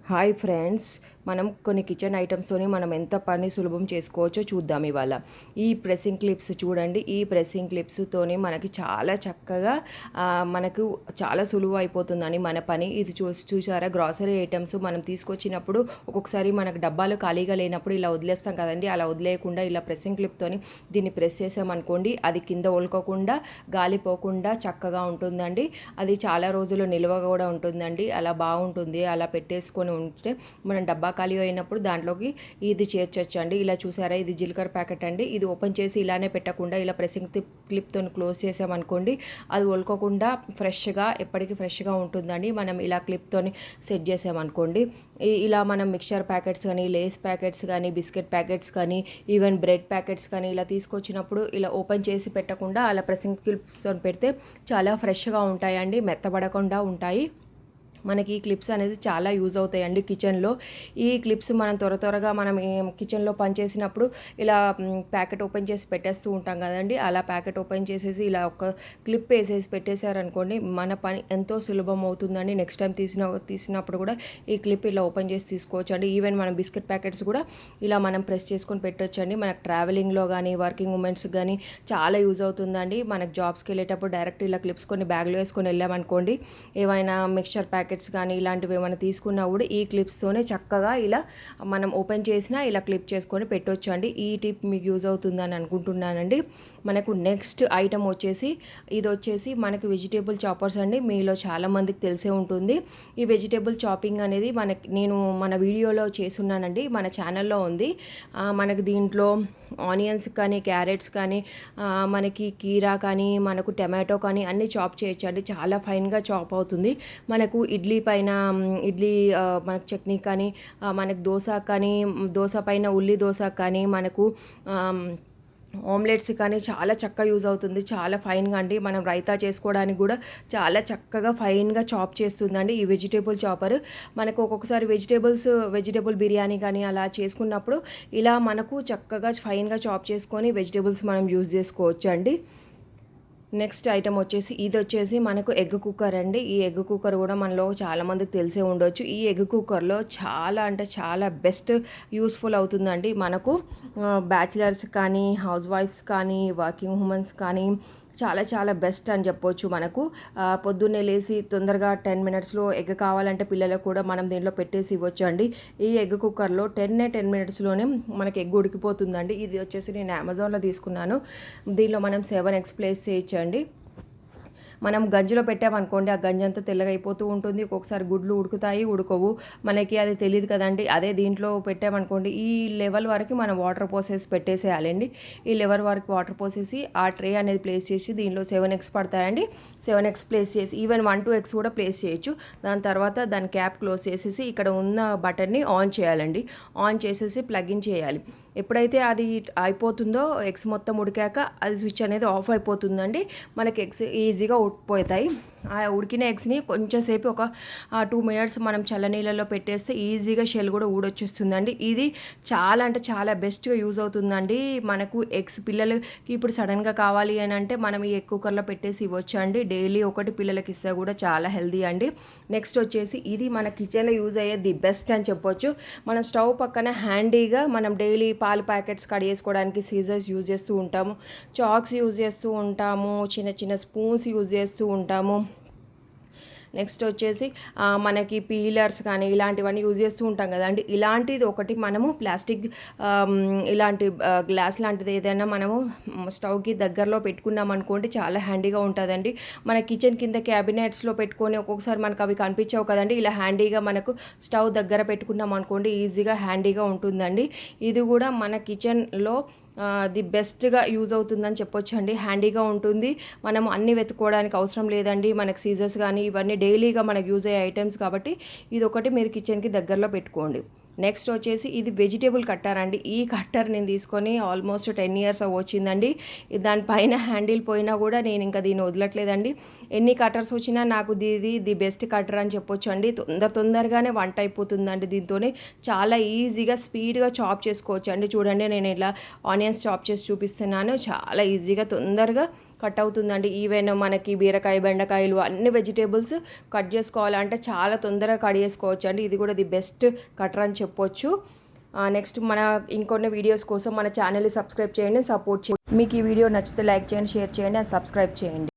Hi friends, మనం కొన్ని kitchen ఐటమ్స్తోని మనం ఎంత పని సులభం చేసుకోవచ్చో చూద్దాం ఇవాళ. ఈ ప్రెస్సింగ్ క్లిప్స్ చూడండి. ఈ ప్రెస్సింగ్ క్లిప్స్తోని మనకి చాలా చక్కగా మనకు చాలా సులువు అయిపోతుందని మన పని. ఇది చూసారా, గ్రాసరీ ఐటమ్స్ మనం తీసుకొచ్చినప్పుడు ఒక్కొక్కసారి మనకు డబ్బాలు ఖాళీగా లేనప్పుడు ఇలా వదిలేస్తాం కదండి. అలా వదిలేయకుండా ఇలా ప్రెస్సింగ్ క్లిప్తోని దీన్ని ప్రెస్ చేసామనుకోండి, అది కింద ఒలుకోకుండా గాలిపోకుండా చక్కగా ఉంటుందండి. అది చాలా రోజులు నిల్వ కూడా ఉంటుందండి. అలా బాగుంటుంది. అలా పెట్టేసుకొని ఉంటే మనం డబ్బా ఖాళీ అయినప్పుడు దాంట్లోకి ఇది చేర్చొచ్చు అండి. ఇలా చూసారా, ఇది జీలకర్ర ప్యాకెట్ అండి. ఇది ఓపెన్ చేసి ఇలానే పెట్టకుండా ఇలా ప్రెస్సింగ్ క్లిప్తో క్లోజ్ చేసామనుకోండి, అది ఒలుకోకుండా ఫ్రెష్గా ఎప్పటికీ ఫ్రెష్గా ఉంటుందండి. మనం ఇలా క్లిప్తోని సెట్ చేసామనుకోండి, ఇలా మనం మిక్చర్ ప్యాకెట్స్ కానీ, లేస్ ప్యాకెట్స్ కానీ, బిస్కెట్ ప్యాకెట్స్ కానీ, ఈవెన్ బ్రెడ్ ప్యాకెట్స్ కానీ ఇలా తీసుకొచ్చినప్పుడు ఇలా ఓపెన్ చేసి పెట్టకుండా అలా ప్రెస్సింగ్ క్లిప్స్తో పెడితే చాలా ఫ్రెష్గా ఉంటాయండి, మెత్తబడకుండా ఉంటాయి. మనకి ఈ క్లిప్స్ అనేది చాలా యూజ్ అవుతాయండి కిచెన్లో. ఈ క్లిప్స్ మనం త్వరగా మనం కిచెన్లో పనిచేసినప్పుడు ఇలా ప్యాకెట్ ఓపెన్ చేసి పెట్టేస్తూ ఉంటాం కదండి. అలా ప్యాకెట్ ఓపెన్ చేసేసి ఇలా ఒక క్లిప్ వేసేసి పెట్టేశారనుకోండి, మన పని ఎంతో సులభం అవుతుందండి. నెక్స్ట్ టైం తీసినప్పుడు కూడా ఈ క్లిప్ ఇలా ఓపెన్ చేసి తీసుకోవచ్చు అండి. ఈవెన్ మనం బిస్కెట్ ప్యాకెట్స్ కూడా ఇలా మనం ప్రెస్ చేసుకొని పెట్టవచ్చు అండి. మనకు ట్రావెలింగ్లో కానీ, వర్కింగ్ ఉమెన్స్ కానీ చాలా యూజ్ అవుతుందండి. మనకు జాబ్స్కి వెళ్ళేటప్పుడు డైరెక్ట్ ఇలా క్లిప్స్ కొన్ని బ్యాగ్లో వేసుకొని వెళ్ళామనుకోండి, ఏమైనా మిక్చర్ ప్యాకెట్స్ కానీ ఇలాంటివి ఏమైనా తీసుకున్నా కూడా ఈ క్లిప్స్తోనే చక్కగా ఇలా మనం ఓపెన్ చేసినా ఇలా క్లిప్ చేసుకొని పెట్టవచ్చు అండి. ఈ టిప్ మీకు యూజ్ అవుతుందని అనుకుంటున్నానండి. మనకు నెక్స్ట్ ఐటమ్ వచ్చేసి ఇది వచ్చేసి మనకి వెజిటేబుల్ చాపర్స్ అండి. మీలో చాలామందికి తెలిసే ఉంటుంది. ఈ వెజిటేబుల్ చాపింగ్ అనేది నేను మన వీడియోలో చేసున్నానండి, మన ఛానల్లో ఉంది. మనకు దీంట్లో ఆనియన్స్ కానీ, క్యారెట్స్ కానీ, మనకి కీరా కానీ, మనకు టమాటో కానీ అన్నీ చాప్ చేయొచ్చు అండి. చాలా ఫైన్గా చాప్ అవుతుంది. మనకు ఇడ్లీ పైన మనకు చట్నీ కానీ, మనకు దోశ కానీ, దోశ పైన ఉల్లి దోశ కానీ, మనకు ఆమ్లెట్స్ కానీ చాలా చక్కగా యూజ్ అవుతుంది. చాలా ఫైన్గా అండి. మనం రైతా చేసుకోవడానికి కూడా చాలా చక్కగా ఫైన్గా చాప్ చేస్తుందండి ఈ వెజిటేబుల్ చాపర్. మనకు ఒక్కొక్కసారి వెజిటేబుల్ బిర్యానీ కానీ అలా చేసుకున్నప్పుడు ఇలా మనకు చక్కగా ఫైన్గా చాప్ చేసుకొని వెజిటేబుల్స్ మనం యూజ్ చేసుకోవచ్చు అండి. నెక్స్ట్ ఐటమ్ వచ్చేసి ఇది వచ్చేసి మనకు ఎగ్ కుక్కర్ అండి. ఈ ఎగ్ కుక్కర్ కూడా మనలో చాలామందికి తెలిసే ఉండొచ్చు. ఈ ఎగ్ కుక్కర్లో చాలా అంటే చాలా బెస్ట్ యూస్ఫుల్ అవుతుందండి. మనకు బ్యాచిలర్స్ కానీ, హౌస్ వైఫ్స్ కానీ, వర్కింగ్ ఉమెన్స్ కానీ చాలా చాలా బెస్ట్ అని చెప్పొచ్చు. మనకు పొద్దున్నే లేసి తొందరగా 10 మినిట్స్లో ఎగ్ కావాలంటే పిల్లలకు కూడా మనం దీంట్లో పెట్టేసి ఇవ్వచ్చు అండి. ఈ ఎగ్ కుక్కర్లో 10 మినిట్స్లోనే మనకి ఎగ్ ఉడికిపోతుందండి. ఇది వచ్చేసి నేను అమెజాన్లో తీసుకున్నాను. దీనిలో మనం 7 eggs ప్లేస్ చేయొచ్చండి. మనం గంజిలో పెట్టామనుకోండి, ఆ గంజి అంతా తెల్లగా అయిపోతూ ఉంటుంది. ఒక్కొక్కసారి గుడ్లు ఉడుకుతాయి, ఉడకవు, మనకి అది తెలియదు కదండి. అదే దీంట్లో పెట్టామనుకోండి, ఈ లెవెల్ వరకు మనం వాటర్ పోసేసి పెట్టేసేయాలండి. ఈ లెవెల్ వరకు వాటర్ పోసేసి ఆ ట్రే అనేది ప్లేస్ చేసి దీనిలో 7 eggs పడతాయండి. 7 eggs ప్లేస్ చేసి ఈవెన్ 1-2 eggs కూడా ప్లేస్ చేయొచ్చు. దాని తర్వాత దాని క్యాప్ క్లోజ్ చేసేసి ఇక్కడ ఉన్న బటన్ని ఆన్ చేయాలండి. ఆన్ చేసేసి ప్లగ్ ఇన్ చేయాలి. ఎప్పుడైతే అది అయిపోతుందో, ఎగ్స్ మొత్తం ఉడికాక అది స్విచ్ అనేది ఆఫ్ అయిపోతుందండి. మనకి ఎగ్స్ ఈజీగా ఉడికిపోతాయి. ఆ ఉడికిన ఎగ్స్ని కొంచెం సేపు ఒక 2 minutes మనం చల్లనీళ్ళలో పెట్టేస్తే ఈజీగా షెల్ కూడా ఊడొచ్చేస్తుందండి. ఇది చాలా అంటే చాలా బెస్ట్గా యూజ్ అవుతుందండి. మనకు ఎగ్స్ పిల్లలకి ఇప్పుడు సడన్గా కావాలి అని అంటే మనం ఈ ఎగ్ కుక్కర్లో పెట్టేసి ఇవ్వచ్చు అండి. డైలీ ఒకటి పిల్లలకి ఇస్తే కూడా చాలా హెల్దీ అండి. నెక్స్ట్ వచ్చేసి ఇది మన కిచెన్లో యూజ్ అయ్యే ది బెస్ట్ అని చెప్పొచ్చు. మన స్టవ్ పక్కన హ్యాండీగా మనం డైలీ పాలు ప్యాకెట్స్ కడిగేసుకోవడానికి సీజర్స్ యూజ్ చేస్తూ ఉంటాము, చాక్స్ యూజ్ చేస్తూ ఉంటాము, చిన్న చిన్న స్పూన్స్ యూజ్ చేస్తూ ఉంటాము. నెక్స్ట్ వచ్చేసి మనకి పీలర్స్ కానీ ఇలాంటివన్నీ యూజ్ చేస్తూ ఉంటాం కదండి. ఇలాంటిది ఒకటి మనము ప్లాస్టిక్ ఇలాంటి గ్లాస్ లాంటిది ఏదైనా మనము స్టవ్కి దగ్గరలో పెట్టుకున్నాం అనుకోండి, చాలా హ్యాండీగా ఉంటుందండి. మన కిచెన్ కింద క్యాబినెట్స్లో పెట్టుకొని ఒక్కొక్కసారి మనకు అవి కనిపించవు కదండి. ఇలా హ్యాండీగా మనకు స్టవ్ దగ్గర పెట్టుకున్నాం అనుకోండి, ఈజీగా హ్యాండీగా ఉంటుందండి. ఇది కూడా మన కిచెన్లో ది బెస్ట్గా యూజ్ అవుతుందని చెప్పొచ్చు అండి. హ్యాండీగా ఉంటుంది. మనం అన్నీ వెతుక్కోవడానికి అవసరం లేదండి. మనకు సీజర్స్ కానీ ఇవన్నీ డైలీగా మనకు యూజ్ అయ్యే ఐటమ్స్ కాబట్టి ఇది ఒకటి మీరు కిచెన్కి దగ్గరలో పెట్టుకోండి. నెక్స్ట్ వచ్చేసి ఇది వెజిటేబుల్ కట్టర్ అండి. ఈ కట్టర్ నేను తీసుకొని ఆల్మోస్ట్ 10 years వచ్చిందండి. దానిపైన హ్యాండిల్ పోయినా కూడా నేను ఇంకా దీన్ని వదలట్లేదండి. ఎన్ని కట్టర్స్ వచ్చినా నాకు ది బెస్ట్ కట్టర్ అని చెప్పొచ్చు అండి. తొందరగానే వంట అయిపోతుందండి. దీంతోనే చాలా ఈజీగా స్పీడ్గా చాప్ చేసుకోవచ్చు అండి. చూడండి, నేను ఇలా ఆనియన్స్ చాప్ చేసి చూపిస్తున్నాను. చాలా ఈజీగా తొందరగా కట్ అవుతుందండి. ఈవెన్ మనకి బీరకాయ, బెండకాయలు అన్ని వెజిటేబుల్స్ కట్ చేసుకోవాలంటే చాలా తొందరగా కట్ చేసుకోవచ్చు అండి. ఇది కూడా ది బెస్ట్ కటర్ అని చెప్పొచ్చు. నెక్స్ట్ మన ఇంకొన్ని వీడియోస్ కోసం మన ఛానల్ని సబ్స్క్రైబ్ చేయండి, సపోర్ట్ చేయండి. మీకు ఈ వీడియో నచ్చితే లైక్ చేయండి, షేర్ చేయండి అండ్ సబ్స్క్రైబ్ చేయండి.